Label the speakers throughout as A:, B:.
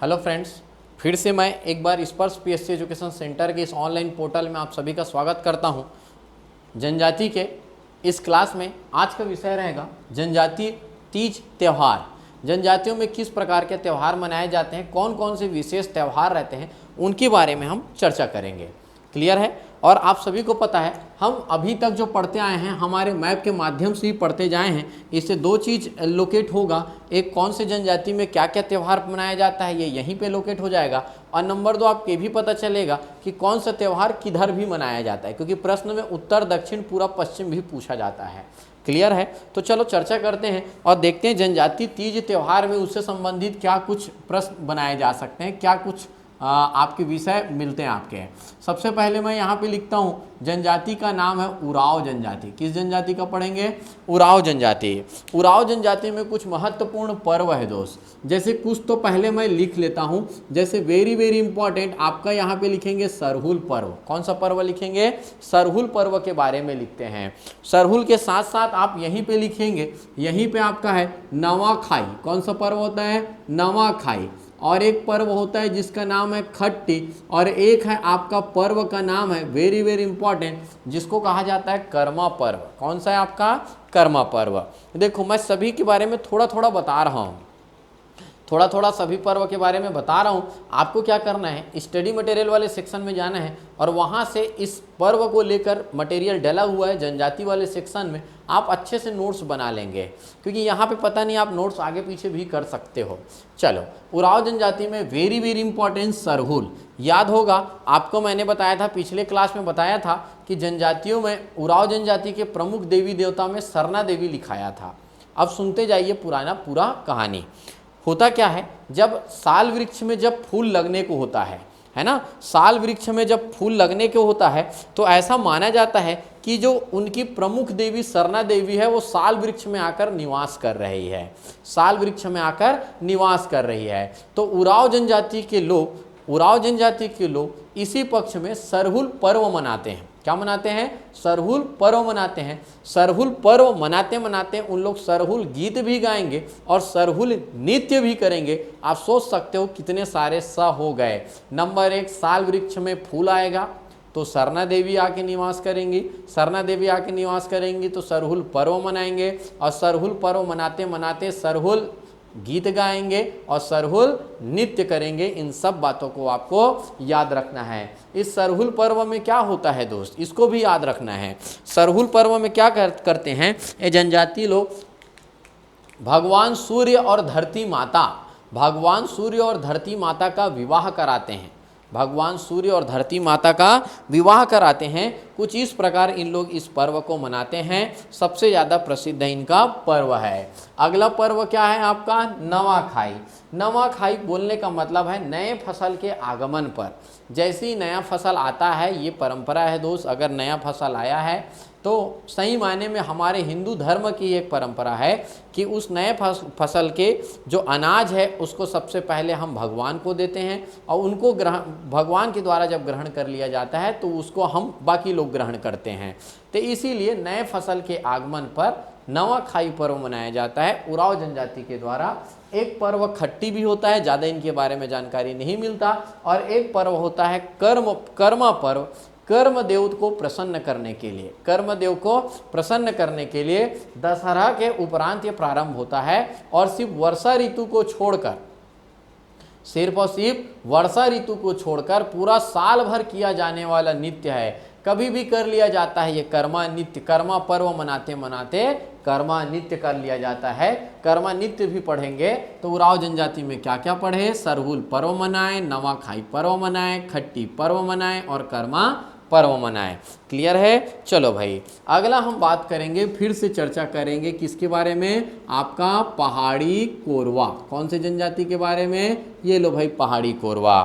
A: Hello friends, फिर से मैं एक बार स्पर्श पीएससी एजुकेशन सेंटर के इस ऑनलाइन पोर्टल में आप सभी का स्वागत करता हूं। जनजाति के इस क्लास में आज का विषय रहेगा जनजातीय तीज त्यौहार। जनजातियों में किस प्रकार के त्यौहार मनाए जाते हैं, कौन कौन से विशेष त्यौहार रहते हैं, उनके बारे में हम चर्चा करेंगे। क्लियर है? और आप सभी को पता है हम अभी तक जो पढ़ते आए हैं हमारे मैप के माध्यम से ही पढ़ते जाए हैं। इससे दो चीज़ लोकेट होगा, एक कौन से जनजाति में क्या क्या त्यौहार मनाया जाता है ये यहीं पे लोकेट हो जाएगा, और नंबर दो आपको ये भी पता चलेगा कि कौन सा त्यौहार किधर भी मनाया जाता है, क्योंकि प्रश्न में उत्तर दक्षिण पूर्व पश्चिम भी पूछा जाता है। क्लियर है? तो चलो चर्चा करते हैं और देखते हैं जनजातीय तीज त्यौहार में उससे संबंधित क्या कुछ प्रश्न बनाए जा सकते हैं, क्या कुछ आपके विषय मिलते हैं आपके। सबसे पहले मैं यहाँ पे लिखता हूँ जनजाति का नाम है उराव जनजाति। किस जनजाति का पढ़ेंगे? उराव जनजाति। उराव जनजाति में कुछ महत्वपूर्ण पर्व है दोस्त, जैसे कुछ तो पहले मैं लिख लेता हूँ। जैसे वेरी वेरी इंपॉर्टेंट आपका यहाँ पे लिखेंगे सरहुल पर्व। कौन सा पर्व लिखेंगे? सरहुल पर्व के बारे में लिखते हैं। सरहुल के साथ साथ आप यहीं पे लिखेंगे, यहीं पे आपका है नवाखाई। कौन सा पर्व होता है? नवाखाई। और एक पर्व होता है जिसका नाम है खट्टी, और एक है आपका पर्व का नाम है वेरी वेरी इंपॉर्टेंट जिसको कहा जाता है कर्मा पर्व। कौन सा है आपका? कर्मा पर्व। देखो मैं सभी के बारे में थोड़ा थोड़ा बता रहा हूँ, थोड़ा थोड़ा सभी पर्व के बारे में बता रहा हूँ। आपको क्या करना है, स्टडी मटेरियल वाले सेक्शन में जाना है और वहाँ से इस पर्व को लेकर मटेरियल डला हुआ है जनजाति वाले सेक्शन में, आप अच्छे से नोट्स बना लेंगे, क्योंकि यहाँ पे पता नहीं आप नोट्स आगे पीछे भी कर सकते हो। चलो, उराव जनजाति में वेरी वेरी इंपॉर्टेंट सरहुल। याद होगा आपको, मैंने बताया था पिछले क्लास में बताया था कि जनजातियों में उराव जनजाति के प्रमुख देवी देवता में सरना देवी लिखाया था। अब सुनते जाइए पूरा कहानी। होता क्या है, जब साल वृक्ष में जब फूल लगने को होता है ना, साल वृक्ष में जब फूल लगने को होता है तो ऐसा माना जाता है कि जो उनकी प्रमुख देवी सरना देवी है वो साल वृक्ष में आकर निवास कर रही है, साल वृक्ष में आकर निवास कर रही है। तो उराव जनजाति के लोग इसी पक्ष में सरहुल पर्व मनाते हैं। क्या मनाते हैं? सरहुल पर्व मनाते हैं। सरहुल पर्व मनाते मनाते उन लोग सरहुल गीत भी गाएंगे और सरहुल नृत्य भी करेंगे। आप सोच सकते हो कितने सारे स हो गए। नंबर एक, साल वृक्ष में फूल आएगा तो सरना देवी आके निवास करेंगी, सरना देवी आके निवास करेंगी तो सरहुल पर्व मनाएंगे, और सरहुल पर्व मनाते मनाते सरहुल गीत गाएंगे और सरहुल नृत्य करेंगे। इन सब बातों को आपको याद रखना है। इस सरहुल पर्व में क्या होता है दोस्त, इसको भी याद रखना है। सरहुल पर्व में क्या करते हैं ये जनजाति लोग? भगवान सूर्य और धरती माता का विवाह कराते हैं। भगवान सूर्य और धरती माता का विवाह कराते हैं। कुछ इस प्रकार इन लोग इस पर्व को मनाते हैं। सबसे ज़्यादा प्रसिद्ध इनका पर्व है। अगला पर्व क्या है आपका? नवाखाई। नवाखाई बोलने का मतलब है नए फसल के आगमन पर। जैसे ही नया फसल आता है, ये परंपरा है दोस्त, अगर नया फसल आया है तो सही मायने में हमारे हिंदू धर्म की एक परंपरा है कि उस नए फसल के जो अनाज है उसको सबसे पहले हम भगवान को देते हैं, और उनको भगवान के द्वारा जब ग्रहण कर लिया जाता है तो उसको हम बाकी लोग ग्रहण करते हैं। तो इसीलिए नए फसल के आगमन पर नवाखाई पर्व मनाया जाता है उराव जनजाति के द्वारा। एक पर्व खट्टी भी होता है, ज़्यादा इनके बारे में जानकारी नहीं मिलता, और एक पर्व होता है कर्मा पर्व। कर्मदेव को प्रसन्न करने के लिए, कर्मदेव को प्रसन्न करने के लिए दशहरा के उपरांत ये प्रारंभ होता है, और सिर्फ वर्षा ऋतु को छोड़कर, सिर्फ और सिर्फ वर्षा ऋतु को छोड़कर पूरा साल भर किया जाने वाला नृत्य है। कभी भी कर लिया जाता है ये कर्मा नृत्य। कर्मा पर्व मनाते मनाते कर्मा नृत्य कर लिया जाता है। कर्मा नृत्य भी पढ़ेंगे तो उराव जनजाति में क्या क्या पढ़े? सरहुल पर्व मनाए, नवाखाई पर्व मनाए, खट्टी पर्व मनाए और कर्मा पर्व मनाए। क्लियर है? चलो भाई, अगला हम बात करेंगे, फिर से चर्चा करेंगे किसके बारे में? आपका पहाड़ी कोरवा। कौन से जनजाति के बारे में? ये लो भाई, पहाड़ी कोरवा।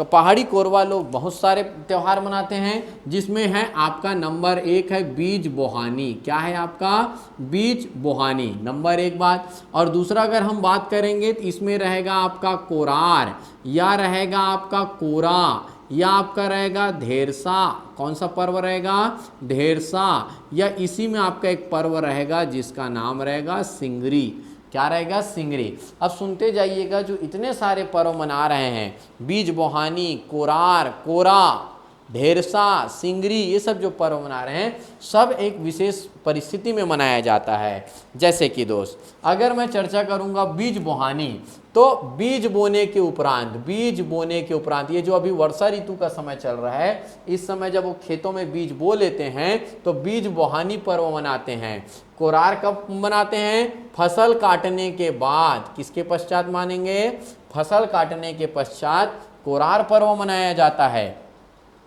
A: पहाड़ी कोरवा लोग बहुत सारे त्यौहार मनाते हैं, जिसमें है आपका नंबर एक है बीज बोहानी। क्या है आपका? बीज बोहानी नंबर एक बात। और दूसरा अगर हम बात करेंगे तो इसमें रहेगा आपका कोरार, या रहेगा आपका कोरा, या आपका रहेगा ढेरसा। कौन सा पर्व रहेगा? ढेरसा। या इसी में आपका एक पर्व रहेगा जिसका नाम रहेगा सिंगरी। क्या रहेगा, सिंगरी। अब सुनते जाइएगा, जो इतने सारे पर्व मना रहे हैं, बीज बोहानी, कोरार, कोरा, ढेरसा, सिंगरी, ये सब जो पर्व मना रहे हैं सब एक विशेष परिस्थिति में मनाया जाता है। जैसे कि दोस्त, अगर मैं चर्चा करूंगा बीज बोहानी, तो बीज बोने के उपरांत, बीज बोने के उपरांत, ये जो अभी वर्षा ऋतु का समय चल रहा है, इस समय जब वो खेतों में बीज बो लेते हैं तो बीज बोहानी पर्व मनाते हैं। कोरार कब मनाते हैं, फसल काटने के बाद। किसके पश्चात मानेंगे, फसल काटने के पश्चात कोरार पर्व मनाया जाता है।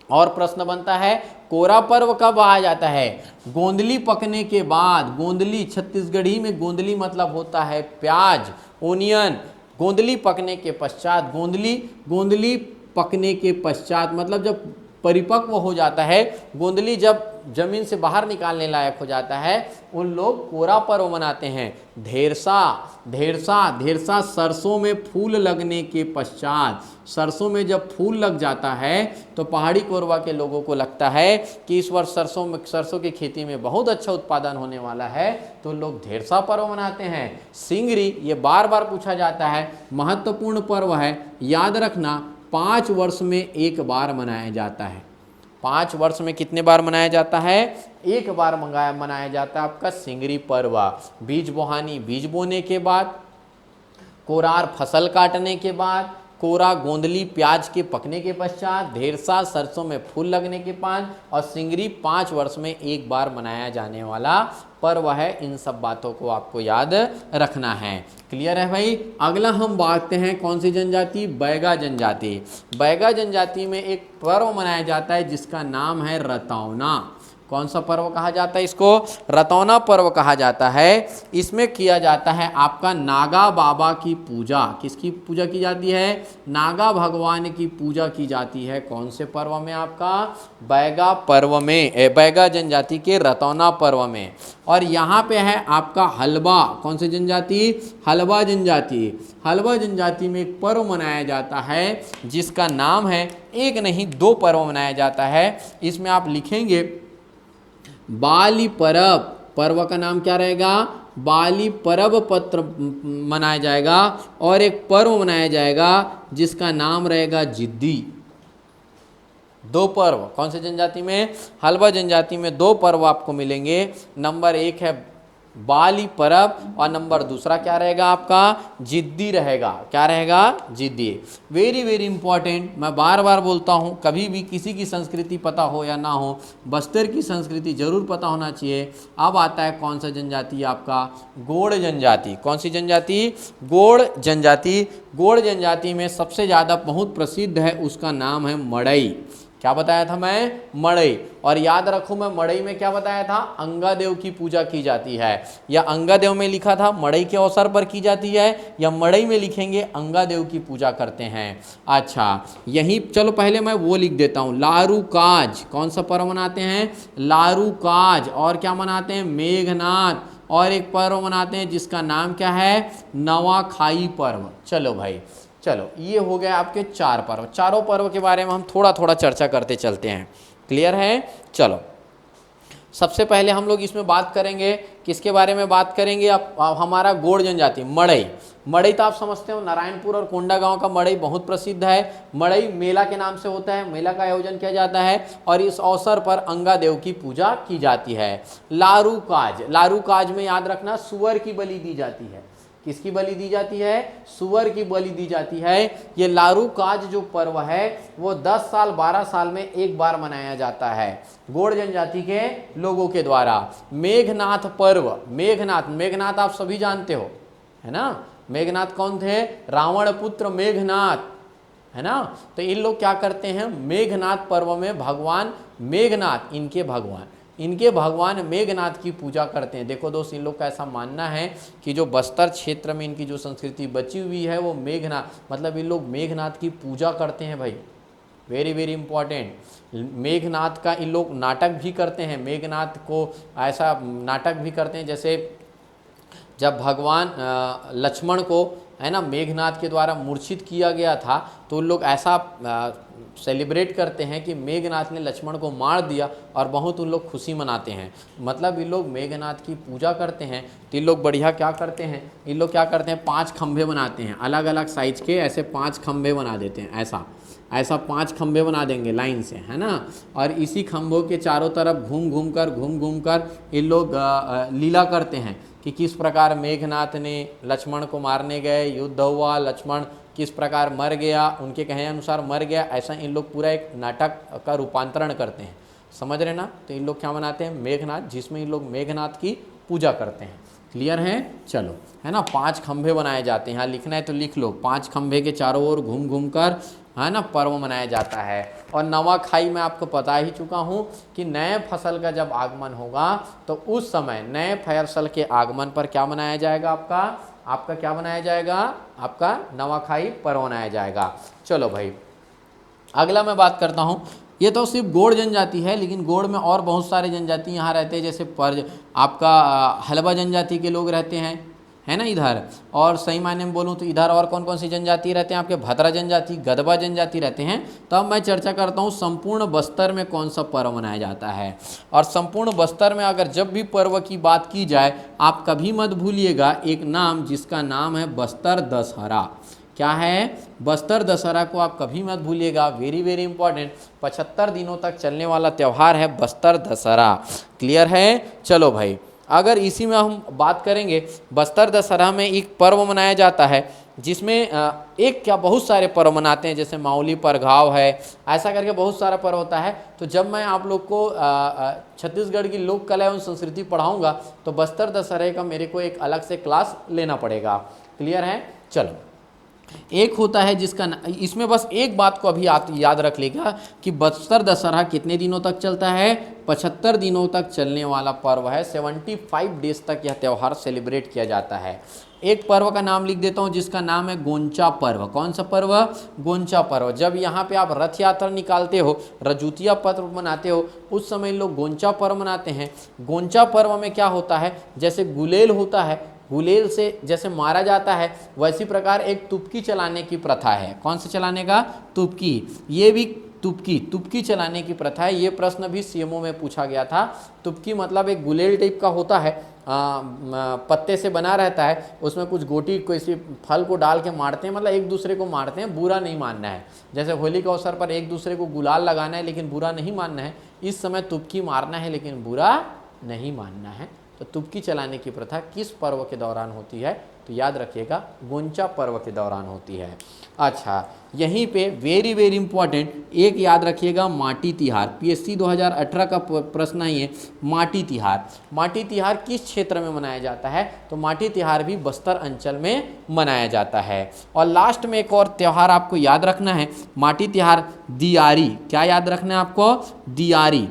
A: और प्रश्न बनता है, कोरा पर्व कब आ जाता है, गोंदली पकने के बाद। गोंदली, छत्तीसगढ़ी में गोंदली मतलब होता है प्याज, ओनियन। गोंदली पकने के पश्चात, गोंदली पकने के पश्चात मतलब जब परिपक्व हो जाता है, गोंदली जब जमीन से बाहर निकालने लायक हो जाता है, उन लोग कोरा पर्व मनाते हैं। ढेरसा सरसों में फूल लगने के पश्चात। सरसों में जब फूल लग जाता है तो पहाड़ी कोरबा के लोगों को लगता है कि इस वर्ष सरसों की खेती में बहुत अच्छा उत्पादन होने वाला है, तो लोग ढेरसा पर्व मनाते हैं। सिंगरी, ये बार बार पूछा जाता है, महत्वपूर्ण पर्व है, याद रखना 5 वर्ष में एक बार मनाया जाता है। 5 वर्ष में कितने बार मनाया जाता है, एक बार मनाया जाता है आपका सिंगरी पर्व। बीज बोहानी, बीज बोने के बाद, कोरार फसल काटने के बाद, कोरा गोंदली प्याज के पकने के पश्चात, ढेरसा सरसों में फूल लगने के बाद, और सिंगरी 5 वर्ष में एक बार मनाया जाने वाला पर्व है। इन सब बातों को आपको याद रखना है। क्लियर है भाई। अगला हम बात हैं कौन सी जनजाति, बैगा जनजाति। बैगा जनजाति में एक पर्व मनाया जाता है जिसका नाम है रतौना। कौन सा पर्व कहा जाता है इसको, रतौना पर्व कहा जाता है। इसमें किया जाता है आपका नागा बाबा की पूजा। किसकी पूजा की जाती है, नागा भगवान की पूजा की जाती है। कौन से पर्व में, आपका बैगा पर्व में, बैगा जनजाति के रतौना पर्व में। और यहाँ पे है आपका हलवा। कौन सी जनजाति, हलवा जनजाति। हलवा जनजाति में एक पर्व मनाया जाता है जिसका नाम है, एक नहीं 2 पर्व मनाया जाता है। इसमें आप लिखेंगे बाली परब। पर्व का नाम क्या रहेगा, बाली परब पत्र मनाया जाएगा। और एक पर्व मनाया जाएगा जिसका नाम रहेगा जिद्दी। 2 पर्व कौन से जनजाति में, हलवा जनजाति में 2 पर्व आपको मिलेंगे। नंबर 1 है बाली परब और नंबर दूसरा क्या रहेगा आपका, जिद्दी रहेगा। क्या रहेगा, जिद्दी। वेरी वेरी इंपॉर्टेंट, मैं बार बार बोलता हूँ, कभी भी किसी की संस्कृति पता हो या ना हो, बस्तर की संस्कृति जरूर पता होना चाहिए। अब आता है कौन सा जनजाति, आपका गोड़ जनजाति। कौन सी जनजाति, गोड़ जनजाति। गोड़ जनजाति में सबसे ज़्यादा बहुत प्रसिद्ध है, उसका नाम है मड़ई। क्या बताया था मैं, मड़ई। और याद रखो, मैं मड़ई में क्या बताया था, अंगादेव की पूजा की जाती है। या अंगादेव में लिखा था मड़ई के अवसर पर की जाती है, या मड़ई में लिखेंगे अंगादेव की पूजा करते हैं। अच्छा, यही चलो पहले मैं वो लिख देता हूँ, लारू काज। कौन सा पर्व मनाते हैं, लारू काज। और क्या मनाते हैं, मेघनाथ। और एक पर्व मनाते हैं जिसका नाम क्या है, नवाखाई पर्व। चलो भाई, चलो ये हो गया आपके 4 पर्व। चारों पर्व के बारे में हम थोड़ा थोड़ा चर्चा करते चलते हैं। क्लियर है। चलो सबसे पहले हम लोग इसमें बात करेंगे, किसके बारे में बात करेंगे, अब हमारा गोड़ जनजाति मड़ई। मड़ई तो आप समझते हो, नारायणपुर और कोंडागांव का मड़ई बहुत प्रसिद्ध है। मड़ई मेला के नाम से होता है, मेला का आयोजन किया जाता है और इस अवसर पर अंगादेव की पूजा की जाती है। लारू काज, लारू काज में याद रखना सुअर की बलि दी जाती है। किसकी बलि दी जाती है, सुअर की बलि दी जाती है। ये लारू काज जो पर्व है वो 10 साल 12 साल में एक बार मनाया जाता है गोड़ जनजाति के लोगों के द्वारा। मेघनाथ पर्व, मेघनाथ आप सभी जानते हो, है ना। मेघनाथ कौन थे, रावण पुत्र मेघनाथ, है ना। तो इन लोग क्या करते हैं, मेघनाथ पर्व में भगवान मेघनाथ, इनके भगवान मेघनाथ की पूजा करते हैं। देखो दोस्त, इन लोग का ऐसा मानना है कि जो बस्तर क्षेत्र में इनकी जो संस्कृति बची हुई है वो मेघनाथ, मतलब इन लोग मेघनाथ की पूजा करते हैं भाई। Very very important. मेघनाथ का इन लोग नाटक भी करते हैं, मेघनाथ को ऐसा नाटक भी करते हैं जैसे जब भगवान लक्ष्मण को है ना, मेघनाद के द्वारा मूर्छित किया गया था, तो उन लोग ऐसा सेलिब्रेट करते हैं कि मेघनाद ने लक्ष्मण को मार दिया और बहुत उन लोग खुशी मनाते हैं। मतलब इन लोग मेघनाद की पूजा करते हैं। तो इन लोग बढ़िया क्या करते हैं, इन लोग क्या करते हैं, 5 खंभे बनाते हैं, अलग अलग साइज के ऐसे 5 खंभे बना देते हैं, ऐसा 5 खंभे बना देंगे लाइन से, है ना। और इसी खंभों के चारों तरफ घूम घूम कर इन लोग लीला करते हैं कि किस प्रकार मेघनाद ने लक्ष्मण को मारने गए, युद्ध हुआ, लक्ष्मण किस प्रकार मर गया, उनके कहने अनुसार मर गया, ऐसा इन लोग पूरा एक नाटक का रूपांतरण करते हैं। समझ रहे ना। तो इन लोग क्या मनाते हैं, मेघनाद, जिसमें इन लोग मेघनाद की पूजा करते हैं। क्लियर है। चलो, है ना, 5 खंभे बनाए जाते हैं। यहाँ लिखना है तो लिख लो, 5 खंभे के चारों ओर घूम कर, है ना, पर्व मनाया जाता है। और नवाखाई में आपको बता ही चुका हूँ कि नए फसल का जब आगमन होगा तो उस समय नए फसल के आगमन पर क्या मनाया जाएगा, आपका क्या मनाया जाएगा, आपका नवाखाई पर्व मनाया जाएगा। चलो भाई, अगला मैं बात करता हूँ। ये तो सिर्फ गोंड जनजाति है, लेकिन गोंड में और बहुत सारे जनजाति यहाँ रहते हैं, जैसे आपका हलबा जनजाति के लोग रहते हैं, है ना इधर। और सही मायने में बोलूँ तो इधर और कौन कौन सी जनजाति रहते हैं, आपके भद्रा जनजाति, गदबा जनजाति रहते हैं। तो अब मैं चर्चा करता हूँ संपूर्ण बस्तर में कौन सा पर्व मनाया जाता है। और संपूर्ण बस्तर में अगर जब भी पर्व की बात की जाए, आप कभी मत भूलिएगा एक नाम, जिसका नाम है बस्तर दशहरा। क्या है, बस्तर दशहरा को आप कभी मत भूलिएगा, वेरी वेरी इंपॉर्टेंट। 75 दिनों तक चलने वाला त्यौहार है बस्तर दशहरा। क्लियर है। चलो भाई, अगर इसी में हम बात करेंगे, बस्तर दशहरा में एक पर्व मनाया जाता है जिसमें एक क्या बहुत सारे पर्व मनाते हैं, जैसे माउली परघाव है, ऐसा करके बहुत सारा पर्व होता है। तो जब मैं आप लोग को छत्तीसगढ़ की लोक कला एवं संस्कृति पढ़ाऊंगा तो बस्तर दशहरे का मेरे को एक अलग से क्लास लेना पड़ेगा। क्लियर है। चलो, एक होता है जिसका इसमें बस एक बात को अभी याद रख लेगा कि बस्तर दशहरा कितने दिनों तक चलता है, 75 दिनों तक चलने वाला पर्व है। 75 डेज तक यह त्यौहार सेलिब्रेट किया जाता है। एक पर्व का नाम लिख देता हूँ जिसका नाम है गोंचा पर्व। कौन सा पर्व, गोंचा पर्व। जब यहाँ पे आप रथ यात्रा निकालते हो, रजूतिया पर्व मनाते हो, उस समय लोग गोंचा पर्व मनाते हैं। गोंचा पर्व में क्या होता है, जैसे गुलेल होता है, गुलेल से जैसे मारा जाता है, वैसी प्रकार एक तुपकी चलाने की प्रथा है। कौन से चलाने का, तुपकी। ये भी तुपकी चलाने की प्रथा है। ये प्रश्न भी सीएमओ में पूछा गया था। तुपकी मतलब एक गुलेल टाइप का होता है, पत्ते से बना रहता है, उसमें कुछ गोटी किसी फल को डाल के मारते हैं, मतलब एक दूसरे को मारते हैं, बुरा नहीं मानना है। जैसे होली के अवसर पर एक दूसरे को गुलाल लगाना है लेकिन बुरा नहीं मानना है, इस समय तुपकी मारना है लेकिन बुरा नहीं मानना है। तो तुपकी चलाने की प्रथा किस पर्व के दौरान होती है, तो याद रखिएगा गोंचा पर्व के दौरान होती है। अच्छा, यहीं पे वेरी वेरी इंपॉर्टेंट एक याद रखिएगा, माटी तिहार। पीएससी 2018 का प्रश्न ही है, माटी तिहार। माटी तिहार किस क्षेत्र में मनाया जाता है, तो माटी तिहार भी बस्तर अंचल में मनाया जाता है। और लास्ट में एक और त्यौहार आपको याद रखना है, माटी तिहार दियारी। क्या याद रखना है आपको, दियारी।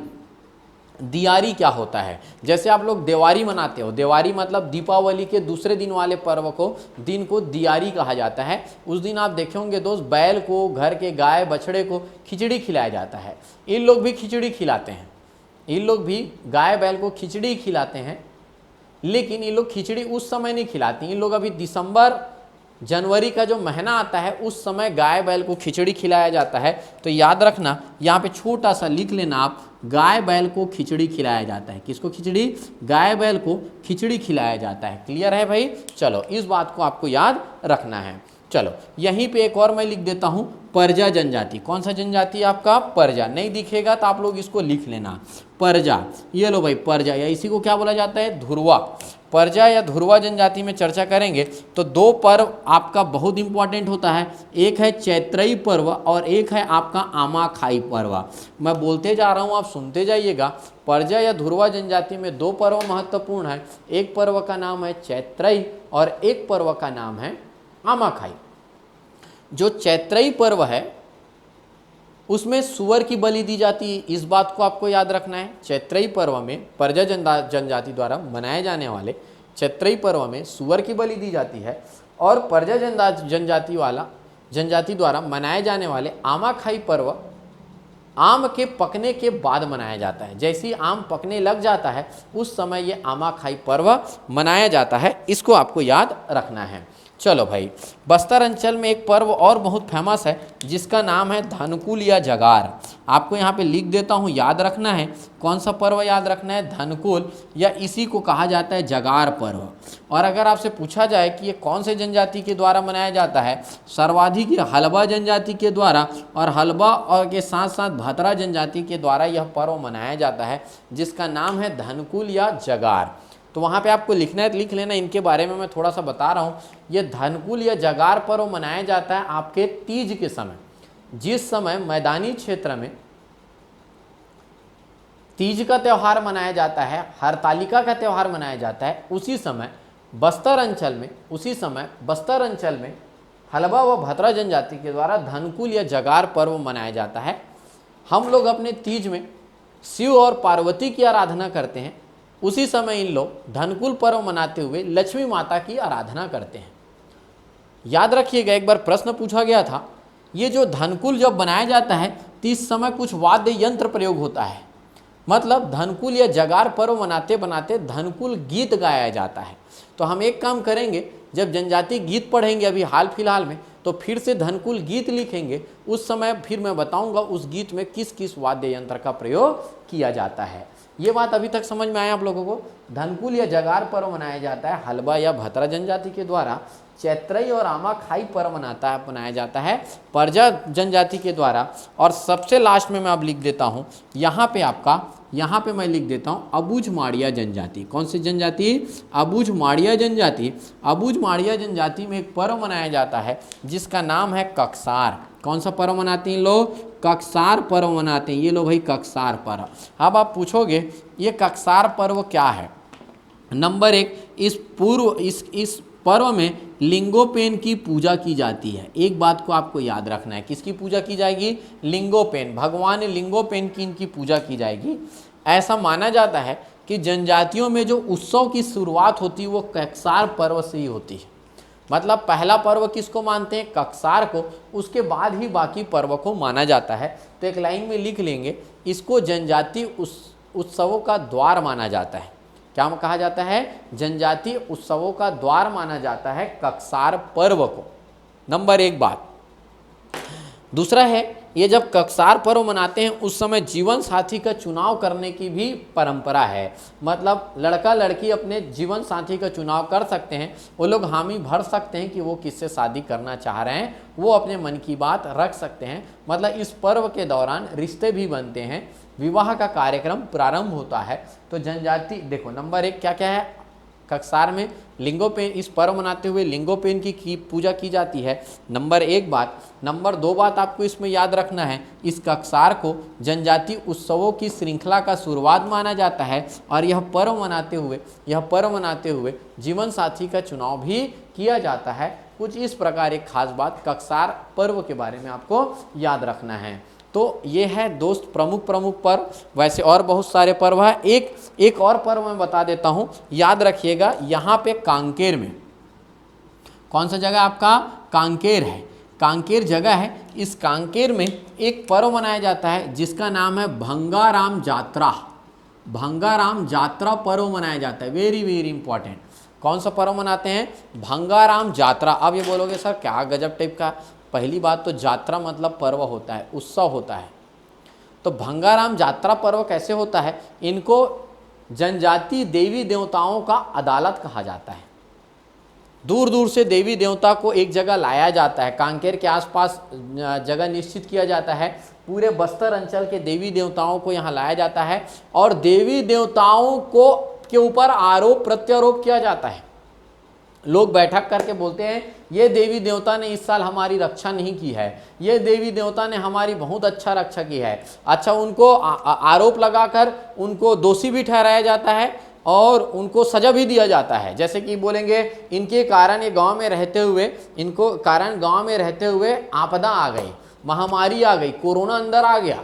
A: दियारी क्या होता है, जैसे आप लोग दिवाली मनाते हो, दिवाली मतलब दीपावली के दूसरे दिन वाले पर्व को, दिन को दियारी कहा जाता है। उस दिन आप देखे होंगे दोस्त, बैल को, घर के गाय बछड़े को खिचड़ी खिलाया जाता है। इन लोग भी खिचड़ी खिलाते हैं, इन लोग भी गाय बैल को खिचड़ी खिलाते हैं, लेकिन इन लोग खिचड़ी उस समय नहीं खिलाती। इन लोग अभी दिसंबर जनवरी का जो महीना आता है उस समय गाय बैल को खिचड़ी खिलाया जाता है। तो याद रखना, यहाँ पे छोटा सा लिख लेना आप, गाय बैल को खिचड़ी खिलाया जाता है। किसको खिचड़ी, गाय बैल को खिचड़ी खिलाया जाता है। क्लियर है भाई। चलो, इस बात को आपको याद रखना है। चलो, यहीं पे एक और मैं लिख देता हूँ, परजा जनजाति। कौन सा जनजाति है आपका, परजा। नहीं दिखेगा तो आप लोग इसको लिख लेना, परजा। ये लो भाई, परजा, या इसी को क्या बोला जाता है, धुरवा। परजा या धुरवा जनजाति में चर्चा करेंगे तो 2 पर्व आपका बहुत इंपॉर्टेंट होता है। एक है चैत्रई पर्व और एक है आपका आमाखाई पर्व। मैं बोलते जा रहा हूँ, आप सुनते जाइएगा। परजा या धुरवा जनजाति में 2 पर्व महत्वपूर्ण है। एक पर्व का नाम है चैत्रई और एक पर्व का नाम है आमाखाई। जो चैत्रई पर्व है उसमें सुअर की बलि दी जाती है, इस बात को आपको याद रखना है। चैत्रई पर्व में परजा जनजाति द्वारा मनाए जाने वाले चैत्रई पर्व में सुअर की बलि दी जाती है। और परजा जनजाति द्वारा मनाए जाने वाले आमाखाई पर्व आम के पकने के बाद मनाया जाता है। जैसे ही आम पकने लग जाता है उस समय ये आमाखाई पर्व मनाया जाता है, इसको आपको याद रखना है। चलो भाई, बस्तर अंचल में एक पर्व और बहुत फेमस है जिसका नाम है धनकुल या जगार। आपको यहाँ पे लिख देता हूँ, याद रखना है। कौन सा पर्व याद रखना है? धनकुल, या इसी को कहा जाता है जगार पर्व। और अगर आपसे पूछा जाए कि ये कौन से जनजाति के द्वारा मनाया जाता है, सर्वाधिक ये हलबा जनजाति के द्वारा, और हलबा और के साथ साथ भातरा जनजाति के द्वारा यह पर्व मनाया जाता है जिसका नाम है धनकुल या जगार। तो वहाँ पे आपको लिखना है, लिख लेना। इनके बारे में मैं थोड़ा सा बता रहा हूँ। ये धनकुल या जगार पर्व मनाया जाता है आपके तीज के समय। जिस समय मैदानी क्षेत्र में तीज का त्यौहार मनाया जाता है, हरतालिका का त्यौहार मनाया जाता है, उसी समय बस्तर अंचल में हलबा व भतरा जनजाति के द्वारा धनकुल या जगार पर्व मनाया जाता है। हम लोग अपने तीज में शिव और पार्वती की आराधना करते हैं, उसी समय इन लोग धनकुल पर्व मनाते हुए लक्ष्मी माता की आराधना करते हैं। याद रखिएगा, एक बार प्रश्न पूछा गया था, ये जो धनकुल जब बनाया जाता है तो इस समय कुछ वाद्य यंत्र प्रयोग होता है। मतलब धनकुल या जगार पर्व मनाते बनाते धनकुल गीत गाया जाता है। तो हम एक काम करेंगे, जब जनजाति गीत पढ़ेंगे अभी हाल फिलहाल में, तो फिर से धनकुल गीत लिखेंगे। उस समय फिर मैं बताऊंगा उस गीत में किस किस वाद्य यंत्र का प्रयोग किया जाता है। ये बात अभी तक समझ में आया आप लोगों को? धनकुल या जगार पर्व मनाया जाता है हलबा या भतरा जनजाति के द्वारा। चैत्रई और आमाखाई पर्व मनाया जाता है परजा जनजाति के द्वारा। और सबसे लास्ट में मैं अब लिख देता हूँ, यहाँ पे मैं लिख देता हूँ अबुझ माड़िया जनजाति। कौन सी जनजाति? अबुझ माड़िया जनजाति। अबुझ माड़िया जनजाति में एक पर्व मनाया जाता है जिसका नाम है ककसार। कौन सा पर्व मनाते हैं लोग? ककसार पर्व मनाते हैं। ये लो भाई, ककसार पर्व। अब आप पूछोगे ये ककसार पर्व क्या है? नंबर एक, इस पर्व में लिंगोपेन की पूजा की जाती है। एक बात को आपको याद रखना है, किसकी पूजा की जाएगी? लिंगोपेन, भगवान लिंगोपेन की इनकी पूजा की जाएगी। ऐसा माना जाता है कि जनजातियों में जो उत्सव की शुरुआत होती है वो ककसार पर्व से ही होती है। मतलब पहला पर्व किसको मानते हैं? ककसार को, उसके बाद ही बाकी पर्व को माना जाता है। तो एक लाइन में लिख लेंगे, इसको जनजाति उत्सवों का द्वार माना जाता है। क्या कहा जाता है? जनजातीय उत्सवों का द्वार माना जाता है ककसार पर्व को। नंबर एक बात। दूसरा है, ये जब ककसार पर्व मनाते हैं उस समय जीवन साथी का चुनाव करने की भी परंपरा है। मतलब लड़का लड़की अपने जीवन साथी का चुनाव कर सकते हैं। वो लोग हामी भर सकते हैं कि वो किससे शादी करना चाह रहे हैं, वो अपने मन की बात रख सकते हैं। मतलब इस पर्व के दौरान रिश्ते भी बनते हैं, विवाह का कार्यक्रम प्रारंभ होता है। तो जनजाति देखो, नंबर एक क्या क्या है? ककसार में लिंगोपेन, इस पर्व मनाते हुए लिंगोपेन की पूजा की जाती है। नंबर एक बात। नंबर दो बात आपको इसमें याद रखना है, इस ककसार को जनजाति उत्सवों की श्रृंखला का शुरुआत माना जाता है। और यह पर्व मनाते हुए जीवन साथी का चुनाव भी किया जाता है। कुछ इस प्रकार एक खास बात ककसार पर्व के बारे में आपको याद रखना है। तो ये है दोस्त प्रमुख पर्व। वैसे और बहुत सारे पर्व है। एक और पर्व मैं बता देता हूँ, याद रखिएगा। यहाँ पे कांकेर में, कौन सा जगह आपका? कांकेर है। कांकेर जगह है। इस कांकेर में एक पर्व मनाया जाता है जिसका नाम है भंगाराम जात्रा। भंगाराम जात्रा पर्व मनाया जाता है। Very very important. कौन सा पर्व मनाते हैं? भंगाराम जात्रा। अब ये बोलोगे सर क्या गजब टाइप का। पहली बात तो जात्रा मतलब पर्व होता है, उत्सव होता है। तो भंगाराम जात्रा पर्व कैसे होता है? इनको जनजाति देवी देवताओं का अदालत कहा जाता है। दूर दूर से देवी देवता को एक जगह लाया जाता है। कांकेर के आसपास जगह निश्चित किया जाता है। पूरे बस्तर अंचल के देवी देवताओं को यहाँ लाया जाता है और देवी देवताओं को के ऊपर आरोप प्रत्यारोप किया जाता है। लोग बैठक करके बोलते हैं ये देवी देवता ने इस साल हमारी रक्षा नहीं की है, ये देवी देवता ने हमारी बहुत अच्छा रक्षा की है। अच्छा, उनको आरोप लगाकर उनको दोषी भी ठहराया जाता है और उनको सजा भी दिया जाता है। जैसे कि बोलेंगे इनके कारण ये गांव में रहते हुए आपदा आ गई, महामारी आ गई, कोरोना अंदर आ गया,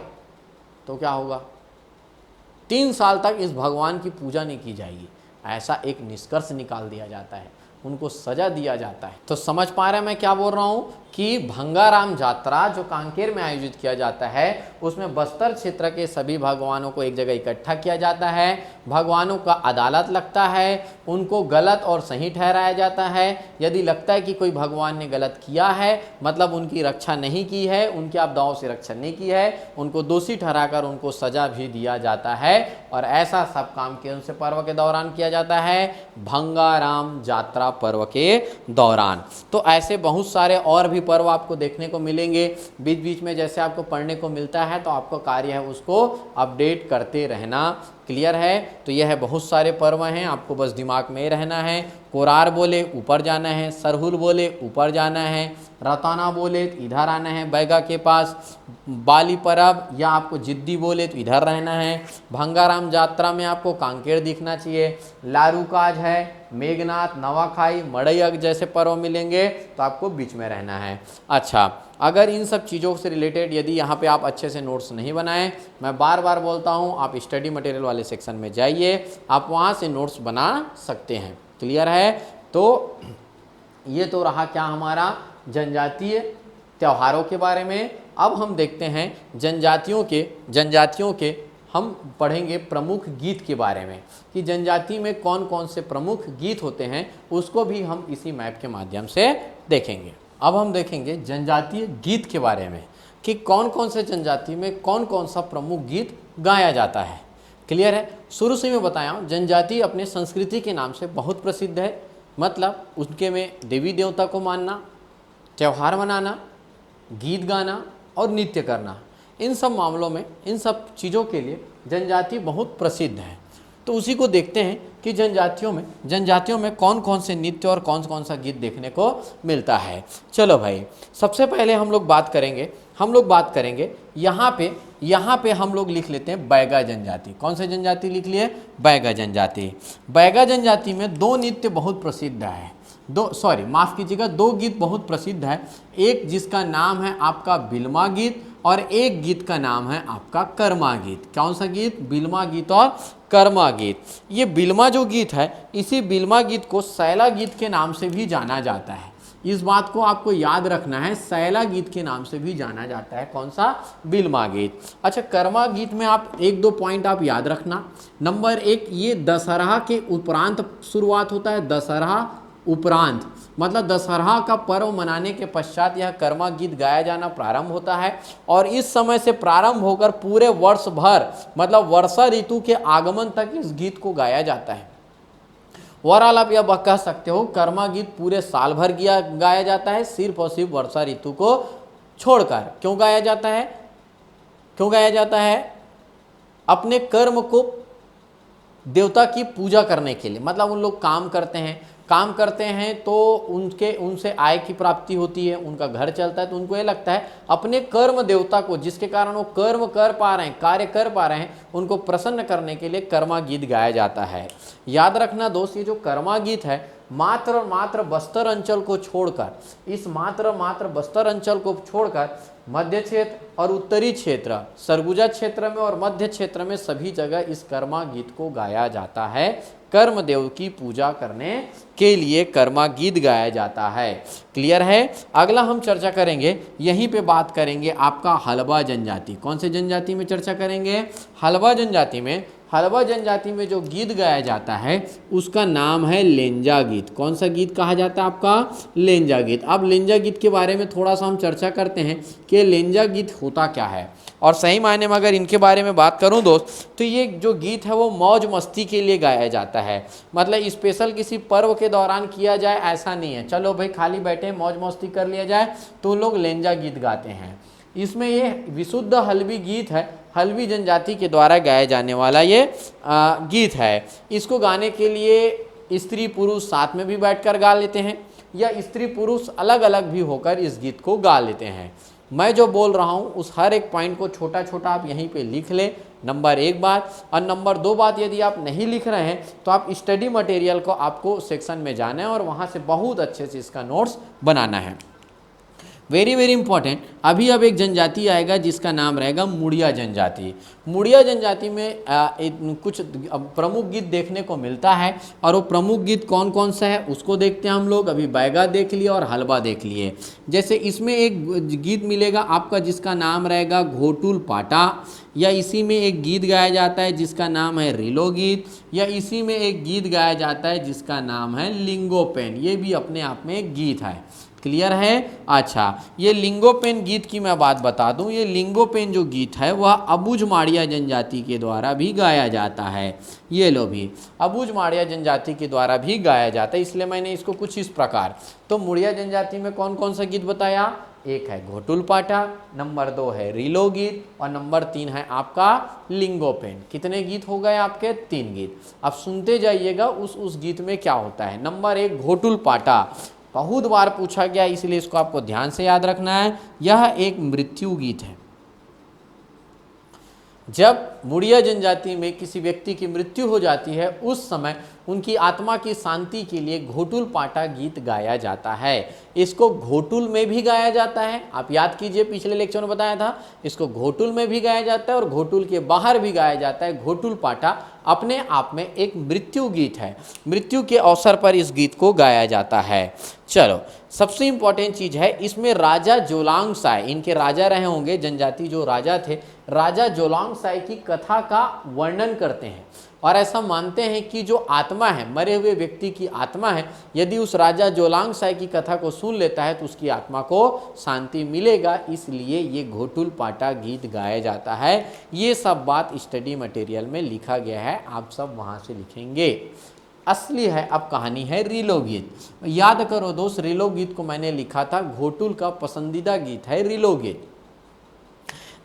A: तो क्या होगा? 3 साल तक इस भगवान की पूजा नहीं की जाएगी। ऐसा एक निष्कर्ष निकाल दिया जाता है, उनको सजा दिया जाता है। तो समझ पा रहे हैं मैं क्या बोल रहा हूँ? कि भंगाराम जात्रा जो कांकेर में आयोजित किया जाता है उसमें बस्तर क्षेत्र के सभी भगवानों को एक जगह इकट्ठा किया जाता है, भगवानों का अदालत लगता है, उनको गलत और सही ठहराया जाता है। यदि लगता है कि कोई भगवान ने गलत किया है, मतलब उनकी रक्षा नहीं की है, उनकी आपदाओं से रक्षा नहीं की है, उनको दोषी ठहराकर उनको सजा भी दिया जाता है। और ऐसा सब काम कौन से पर्व के दौरान किया जाता है? भंगाराम जात्रा पर्व के दौरान। तो ऐसे बहुत सारे और भी पर्व आपको देखने को मिलेंगे बीच बीच में, जैसे आपको पढ़ने को मिलता है तो आपको कार्य है उसको अपडेट करते रहना। क्लियर है? तो यह है बहुत सारे पर्व हैं, आपको बस दिमाग में रहना है। कोरार बोले ऊपर जाना है, सरहुल बोले ऊपर जाना है, रताना बोले तो इधर आना है बैगा के पास, बाली परब या आपको जिद्दी बोले तो इधर रहना है। भंगाराम जात्रा में आपको कांकेर दिखना चाहिए। लारूकाज है, मेघनाथ, नवाखाई, मड़ैयक जैसे पर्व मिलेंगे तो आपको बीच में रहना है। अच्छा, अगर इन सब चीज़ों से रिलेटेड यदि यहाँ पे आप अच्छे से नोट्स नहीं बनाएं, मैं बार बार बोलता हूँ आप स्टडी मटेरियल वाले सेक्शन में जाइए, आप वहाँ से नोट्स बना सकते हैं। क्लियर है? तो ये तो रहा क्या हमारा जनजातीय त्योहारों के बारे में। अब हम देखते हैं जनजातियों के हम पढ़ेंगे प्रमुख गीत के बारे में कि जनजाति में कौन कौन से प्रमुख गीत होते हैं, उसको भी हम इसी मैप के माध्यम से देखेंगे। अब हम देखेंगे जनजातीय गीत के बारे में कि कौन कौन से जनजाति में कौन कौन सा प्रमुख गीत गाया जाता है। क्लियर है? शुरू से मैं बताया हूँ जनजाति अपने संस्कृति के नाम से बहुत प्रसिद्ध है, मतलब उनके में देवी देवता को मानना, त्यौहार मनाना, गीत गाना और नृत्य करना, इन सब मामलों में, इन सब चीज़ों के लिए जनजाति बहुत प्रसिद्ध है। तो उसी को देखते हैं कि जनजातियों में कौन कौन से नृत्य और कौन कौन सा गीत देखने को मिलता है। चलो भाई, सबसे पहले हम लोग बात करेंगे यहाँ पे हम लोग लिख लेते हैं बैगा जनजाति। कौन से जनजाति लिख लिए? बैगा जनजाति। बैगा जनजाति में दो नृत्य बहुत प्रसिद्ध है, दो गीत बहुत प्रसिद्ध है। एक जिसका नाम है आपका बिलमा गीत और एक गीत का नाम है आपका कर्मा गीत। कौन सा गीत? बिलमा गीत और कर्मा गीत। ये बिलमा जो गीत है, इसी बिलमा गीत को सैला गीत के नाम से भी जाना जाता है। इस बात को आपको याद रखना है, सैला गीत के नाम से भी जाना जाता है। कौन सा? बिलमा गीत। अच्छा, कर्मा गीत में आप एक दो पॉइंट आप याद रखना। नंबर एक, ये दशहरा के उपरांत शुरुआत होता है। दशहरा उपरांत मतलब दशहरा का पर्व मनाने के पश्चात यह कर्मा गीत गाया जाना प्रारंभ होता है और इस समय से प्रारंभ होकर पूरे वर्ष भर मतलब वर्षा ऋतु के आगमन तक इस गीत को गाया जाता है। ओवरऑल आप यह कह सकते हो कर्मा गीत पूरे साल भर गाया जाता है, सिर्फ और सिर्फ वर्षा ऋतु को छोड़कर। क्यों गाया जाता है? अपने कर्म को देवता की पूजा करने के लिए। मतलब उन लोग काम करते हैं तो उनसे आय की प्राप्ति होती है, उनका घर चलता है, तो उनको ये लगता है अपने कर्म देवता को, जिसके कारण वो कर्म कर पा रहे हैं, कार्य कर पा रहे हैं, उनको प्रसन्न करने के लिए कर्मा गीत गाया जाता है। याद रखना दोस्त, ये जो कर्मा गीत है मात्र और मात्र बस्तर अंचल को छोड़कर मध्य क्षेत्र और उत्तरी क्षेत्र, सरगुजा क्षेत्र में और मध्य क्षेत्र में सभी जगह इस कर्मा गीत को गाया जाता है। कर्म देव की पूजा करने के लिए कर्मा गीत गाया जाता है। क्लियर है? अगला हम चर्चा करेंगे, यहीं पे बात करेंगे आपका हलबा जनजाति। कौन से जनजाति में चर्चा करेंगे? हलबा जनजाति में जो गीत गाया जाता है उसका नाम है लेंजा गीत। कौन सा गीत कहा जाता है आपका? लेंजा गीत। अब लेंजा गीत के बारे में थोड़ा सा हम चर्चा करते हैं कि लेंजा गीत होता क्या है। और सही मायने में अगर इनके बारे में बात करूं दोस्त, तो ये जो गीत है वो मौज मस्ती के लिए गाया जाता है। मतलब स्पेशल किसी पर्व के दौरान किया जाए ऐसा नहीं है, चलो भाई खाली बैठे मौज मस्ती कर लिया जाए, तो लोग लेंजा गीत गाते हैं। इसमें ये विशुद्ध हल्बी गीत है, हल्बी जनजाति के द्वारा गाया जाने वाला ये गीत है। इसको गाने के लिए स्त्री पुरुष साथ में भी बैठकर गा लेते हैं या स्त्री पुरुष अलग अलग भी होकर इस गीत को गा लेते हैं। मैं जो बोल रहा हूँ उस हर एक पॉइंट को छोटा छोटा आप यहीं पे लिख लें, नंबर एक बात। और नंबर दो बात, यदि आप नहीं लिख रहे हैं तो आप स्टडी मटेरियल को आपको सेक्शन में जाना है और वहाँ से बहुत अच्छे से इसका नोट्स बनाना है। Very very important. अभी अब एक जनजाति आएगा जिसका नाम रहेगा मुड़िया जनजाति। मुड़िया जनजाति में कुछ प्रमुख गीत देखने को मिलता है, और वो प्रमुख गीत कौन कौन सा है उसको देखते हैं हम लोग। अभी बैगा देख लिए और हलवा देख लिए। जैसे इसमें एक गीत मिलेगा आपका जिसका नाम रहेगा घोटुल पाटा, या इसी में एक गीत गाया जाता है जिसका नाम है रिलो गीत, या इसी में एक गीत गाया जाता है जिसका नाम है लिंगोपेन। ये भी अपने आप में एक गीत है। क्लियर है? अच्छा, ये लिंगोपेन गीत की मैं बात बता दूं, ये लिंगोपेन जो गीत है वह अबुझ माड़िया जनजाति के द्वारा भी गाया जाता है। ये लो भी अबुझ माड़िया जनजाति के द्वारा भी गाया जाता है, इसलिए मैंने इसको कुछ इस प्रकार। तो मुड़िया जनजाति में कौन कौन सा गीत बताया? एक है घोटुल पाटा, नंबर 2 है रिलो गीत, और नंबर 3 है आपका लिंगोपेन। कितने गीत हो गए आपके? 3 गीत। अब सुनते जाइएगा उस गीत में क्या होता है। नंबर 1 घोटुल पाटा, बहुत बार पूछा गया इसलिए इसको आपको ध्यान से याद रखना है। यह एक मृत्यु गीत है। जब मुड़िया जनजाति में किसी व्यक्ति की मृत्यु हो जाती है उस समय उनकी आत्मा की शांति के लिए घोटुल पाटा गीत गाया जाता है। इसको घोटुल में भी गाया जाता है, आप याद कीजिए पिछले लेक्चर में बताया था, इसको घोटुल में भी गाया जाता है और घोटुल के बाहर भी गाया जाता है। घोटुल पाटा अपने आप में एक मृत्यु गीत है। मृत्यु के अवसर पर इस गीत को गाया जाता है। चलो, सबसे इंपॉर्टेंट चीज है इसमें राजा जोलांग साय, इनके राजा रहे होंगे, जनजाति जो राजा थे, राजा जोलांग साय की कथा का वर्णन करते हैं। और ऐसा मानते हैं कि जो आत्मा है, मरे हुए व्यक्ति की आत्मा है, यदि उस राजा जोलांग साय की कथा को सुन लेता है तो उसकी आत्मा को शांति मिलेगा, इसलिए ये घोटुल पाटा गीत गाया जाता है। ये सब बात स्टडी मटेरियल में लिखा गया है, आप सब वहाँ से लिखेंगे। असली है अब कहानी है रिलो गीत। याद करो दोस्त, रिलो गीत को मैंने लिखा था, घोटुल का पसंदीदा गीत है रिलो गीत।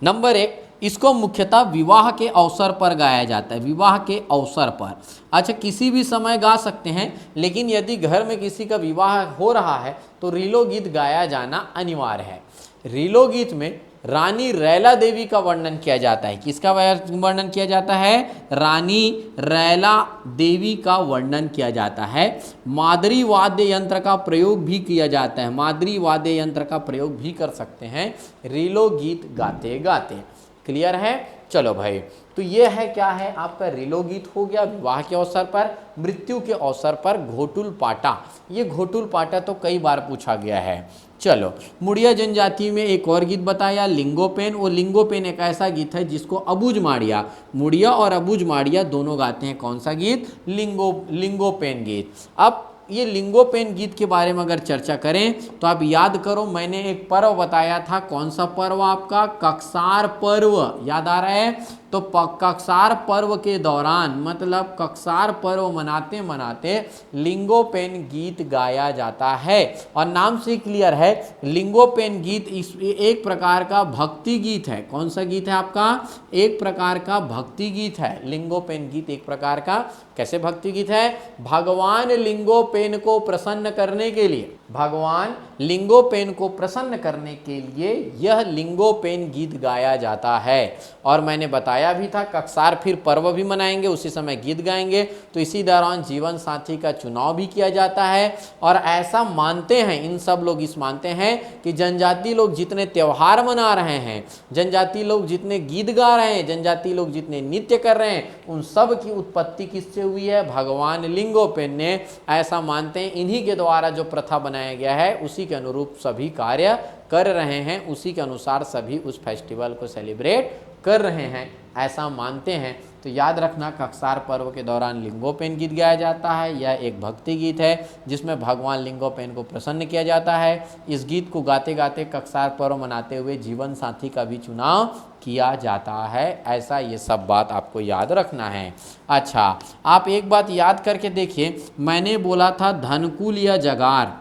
A: नंबर 1, इसको मुख्यतः विवाह के अवसर पर गाया जाता है। विवाह के अवसर पर, अच्छा किसी भी समय गा सकते हैं, लेकिन यदि घर में किसी का विवाह हो रहा है तो रिलो गीत गाया जाना अनिवार्य है। रिलो गीत में रानी रैला देवी का वर्णन किया जाता है। किसका वर्णन किया जाता है? रानी रैला देवी का वर्णन किया जाता है। मादरी वाद्य यंत्र का प्रयोग भी किया जाता है। मादरी वाद्य यंत्र का प्रयोग भी कर सकते हैं रिलो गीत गाते गाते। क्लियर है? चलो भाई, तो ये है क्या है आपका रिलो गीत हो गया विवाह के अवसर पर। मृत्यु के अवसर पर घोटुल पाटा, ये घोटुल पाटा तो कई बार पूछा गया है। चलो, मुड़िया जनजाति में एक और गीत बताया लिंगोपेन। वो लिंगोपेन एक ऐसा गीत है जिसको अबुझ माड़िया, मुड़िया और अबुझ माड़िया दोनों गाते हैं। कौन सा गीत? लिंगोपेन गीत। अब ये लिंगोपेन गीत के बारे में अगर चर्चा करें तो आप याद करो, मैंने एक पर्व बताया था। कौन सा पर्व आपका? कक्सार पर्व। याद आ रहा है? तो कक्सार पर्व के दौरान, मतलब कक्सार पर्व मनाते मनाते लिंगोपेन गीत गाया जाता है। और नाम से क्लियर है, लिंगोपेन गीत एक प्रकार का भक्ति गीत है। कौन सा गीत है आपका? एक प्रकार का भक्ति गीत है। लिंगोपेन गीत एक प्रकार का कैसे भक्ति गीत है? भगवान लिंगोपेन को प्रसन्न करने के लिए, भगवान लिंगोपेन को प्रसन्न करने के लिए यह लिंगोपेन गीत गाया जाता है। और मैंने बताया भी था कक्सार फिर पर्व भी मनाएंगे, उसी समय गीत गाएंगे। तो इसी दौरान जीवन साथी का चुनाव भी किया जाता है। और ऐसा मानते हैं, इन सब लोग इस मानते हैं कि जनजाति लोग जितने त्यौहार मना रहे हैं, जनजाति लोग जितने गीत गा रहे हैं, जनजाति लोग जितने नृत्य कर रहे हैं, उन सब की उत्पत्ति किससे हुई है? भगवान लिंगोपेन ने। ऐसा मानते हैं, इन्हीं के द्वारा जो प्रथा बनाया गया है उसी के अनुरूप सभी कार्य कर रहे हैं, उसी के अनुसार सभी उस फेस्टिवल को सेलिब्रेट कर रहे हैं, ऐसा मानते हैं। तो याद रखना, कक्सार पर्व के दौरान लिंगोपेन गीत गाया जाता है। यह एक भक्ति गीत है जिसमें भगवान लिंगोपेन को प्रसन्न किया जाता है। इस गीत को गाते गाते कक्सार पर्व मनाते हुए जीवन साथी का भी चुनाव किया जाता है। ऐसा ये सब बात आपको याद रखना है। अच्छा, आप एक बात याद करके देखिए, मैंने बोला था धनकुल या जगार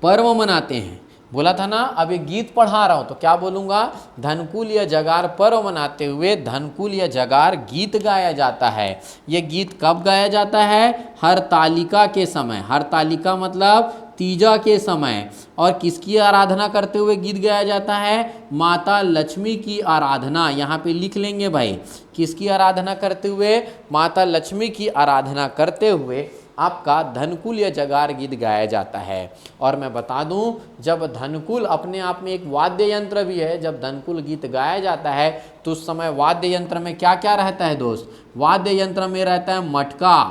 A: पर्व मनाते हैं, बोला था ना। अब एक गीत पढ़ा रहा हूं तो क्या बोलूंगा? धनकुल या जगार पर्व मनाते हुए धनकुल या जगार गीत गाया जाता है। ये गीत कब गाया जाता है? हरतालिका के समय। हरतालिका मतलब तीजा के समय। और किसकी आराधना करते हुए गीत गाया जाता है? माता लक्ष्मी की आराधना। यहाँ पे लिख लेंगे भाई, किसकी आराधना करते हुए? माता लक्ष्मी की आराधना करते हुए आपका धनकुल या जगार गीत गाया जाता है। और मैं बता दूं, जब धनकुल अपने आप में एक वाद्य यंत्र भी है, जब धनकुल गीत गाया जाता है तो उस समय वाद्य यंत्र में क्या क्या रहता है दोस्त? वाद्य यंत्र में रहता है मटका,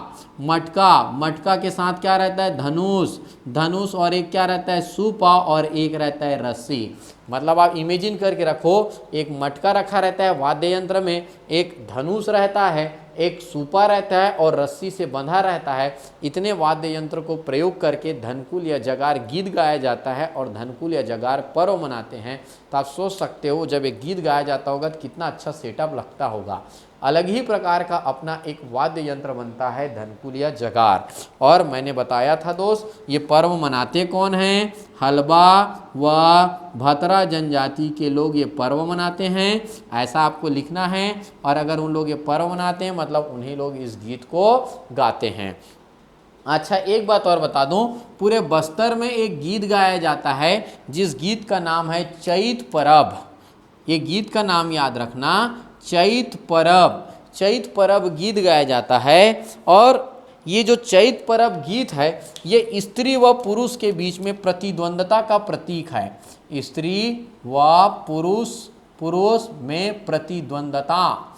A: मटका के साथ क्या रहता है? धनुष, और एक क्या रहता है? सूपा, और एक रहता है रस्सी। मतलब आप इमेजिन करके रखो, एक मटका रखा रहता है वाद्य यंत्र में, एक धनुष रहता है, एक सूपा रहता है और रस्सी से बंधा रहता है। इतने वाद्य यंत्र को प्रयोग करके धनकुल या जगार गीत गाया जाता है और धनकुल या जगार पर्व मनाते हैं। तो आप सोच सकते हो जब एक गीत गाया जाता होगा तो कितना अच्छा सेटअप लगता होगा। अलग ही प्रकार का अपना एक वाद्य यंत्र बनता है धनकुल या जगार। और मैंने बताया था दोस्त, ये पर्व मनाते कौन हैं? हलबा व भतरा जनजाति के लोग ये पर्व मनाते हैं, ऐसा आपको लिखना है। और अगर उन लोग ये पर्व मनाते हैं मतलब उन्हीं लोग इस गीत को गाते हैं। अच्छा, एक बात और बता दूं, पूरे बस्तर में एक गीत गाया जाता है जिस गीत का नाम है चैत परब। ये गीत का नाम याद रखना, चैत परब गीत गाया जाता है। और ये जो चैत परब गीत है ये स्त्री व पुरुष के बीच में प्रतिद्वंदता का प्रतीक है। स्त्री व पुरुष में प्रतिद्वंदता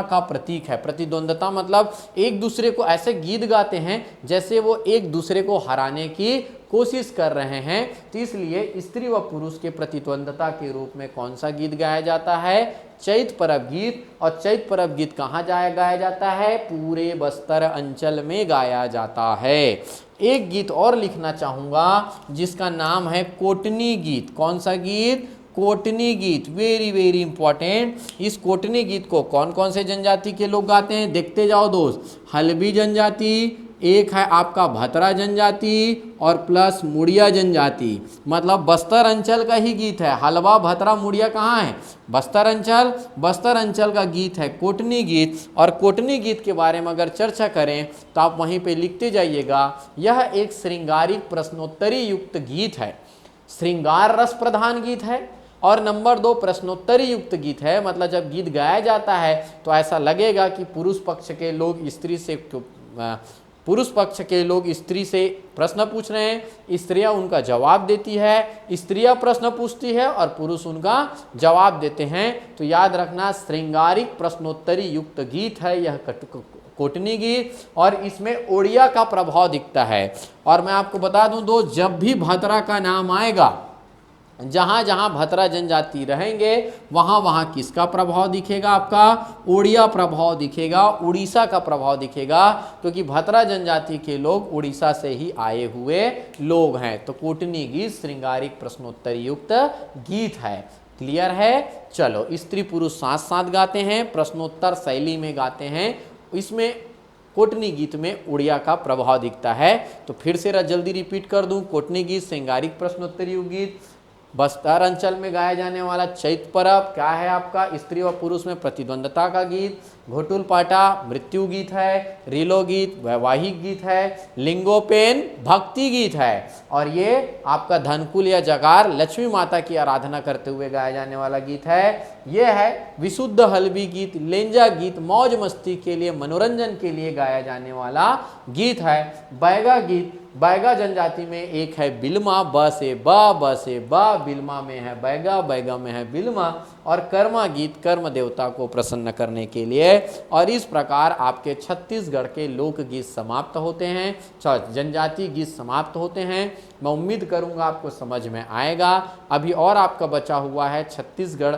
A: का प्रतीक है। प्रतिद्वंदता मतलब एक दूसरे को ऐसे गीत गाते हैं जैसे वो एक दूसरे को हराने की कोशिश कर रहे हैं। तो इसलिए स्त्री व पुरुष के प्रतिद्वंदता के रूप में कौन सा गीत गाया जाता है? चैत परब गीत। और चैत परब गीत कहाँ गाया जाता है? पूरे बस्तर अंचल में गाया जाता है। एक गीत और लिखना चाहूँगा जिसका नाम है कोटनी गीत। कौन सा गीत? कोटनी गीत। Very very important. इस कोटनी गीत को कौन कौन से जनजाति के लोग गाते हैं? देखते जाओ दोस्त। हल्बी जनजाति, एक है आपका भतरा जनजाति और प्लस मुड़िया जनजाति। मतलब बस्तर अंचल का ही गीत है। हलवा, भतरा, मुड़िया कहाँ है? बस्तर अंचल का गीत है कोटनी गीत। और कोटनी गीत के बारे में अगर चर्चा करें तो आप वहीं पे लिखते जाइएगा। यह एक श्रृंगारिक प्रश्नोत्तरी युक्त गीत है। श्रृंगार रस प्रधान गीत है। और नंबर 2 प्रश्नोत्तरी युक्त गीत है। मतलब जब गीत गाया जाता है तो ऐसा लगेगा कि पुरुष पक्ष के लोग स्त्री से प्रश्न पूछ रहे हैं, स्त्रियां उनका जवाब देती है, स्त्रियां प्रश्न पूछती है और पुरुष उनका जवाब देते हैं। तो याद रखना, श्रृंगारिक प्रश्नोत्तरी युक्त गीत है यह कोटनी गीत। और इसमें ओड़िया का प्रभाव दिखता है। और मैं आपको बता दूं जब भी भतरा का नाम आएगा, जहाँ जहाँ भतरा जनजाति रहेंगे वहाँ वहाँ किसका प्रभाव दिखेगा? आपका उड़िया प्रभाव दिखेगा, उड़ीसा का प्रभाव दिखेगा, क्योंकि भतरा जनजाति के लोग उड़ीसा से ही आए हुए लोग हैं। तो कोटनी गीत श्रृंगारिक प्रश्नोत्तरी युक्त गीत है। क्लियर है? चलो, स्त्री पुरुष साथ साथ गाते हैं, प्रश्नोत्तर शैली में गाते हैं। इसमें कोटनी गीत में उड़िया का प्रभाव दिखता है। तो फिर से जल्दी रिपीट कर दूं, कोटनी गीत श्रृंगारिक प्रश्नोत्तरी युक्त गीत, बस्तर अंचल में गाया जाने वाला चैत परब क्या है आपका? स्त्री व पुरुष में प्रतिद्वंदता का गीत। घोटुल पाटा मृत्यु गीत है। रीलो गीत वैवाहिक गीत है। लिंगोपेन भक्ति गीत है। और ये आपका धनकुल या जगार लक्ष्मी माता की आराधना करते हुए गाया जाने वाला गीत है। यह है विशुद्ध हल्बी गीत, लेंजा गीत मौज मस्ती के लिए, मनोरंजन के लिए गाया जाने वाला गीत है। बैगा गीत, बैगा जनजाति में एक है बिल्मा, ब से बा, बिल्मा में है बैगा, बैगा में है बिल्मा। और कर्मा गीत कर्म देवता को प्रसन्न करने के लिए। और इस प्रकार आपके छत्तीसगढ़ के लोकगीत समाप्त होते हैं, जनजाति गीत समाप्त होते हैं। मैं उम्मीद करूंगा आपको समझ में आएगा। अभी और आपका बचा हुआ है छत्तीसगढ़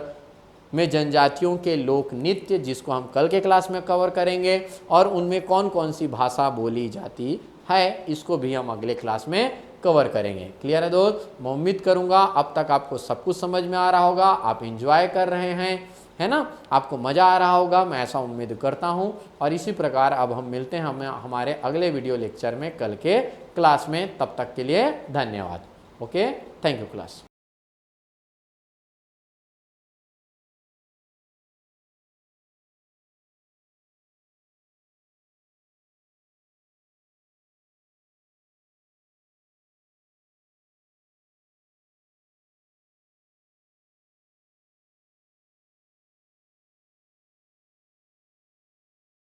A: में जनजातियों के लोक नृत्य, जिसको हम कल के क्लास में कवर करेंगे। और उनमें कौन कौन सी भाषा बोली जाती है, इसको भी हम अगले क्लास में कवर करेंगे। क्लियर है दोस्त? मैं उम्मीद करूंगा अब तक आपको सब कुछ समझ में आ रहा होगा, आप एंजॉय कर रहे हैं, है ना? आपको मज़ा आ रहा होगा, मैं ऐसा उम्मीद करता हूं। और इसी प्रकार अब हम मिलते हैं हमारे अगले वीडियो लेक्चर में कल के क्लास में। तब तक के लिए धन्यवाद। Okay, thank you class.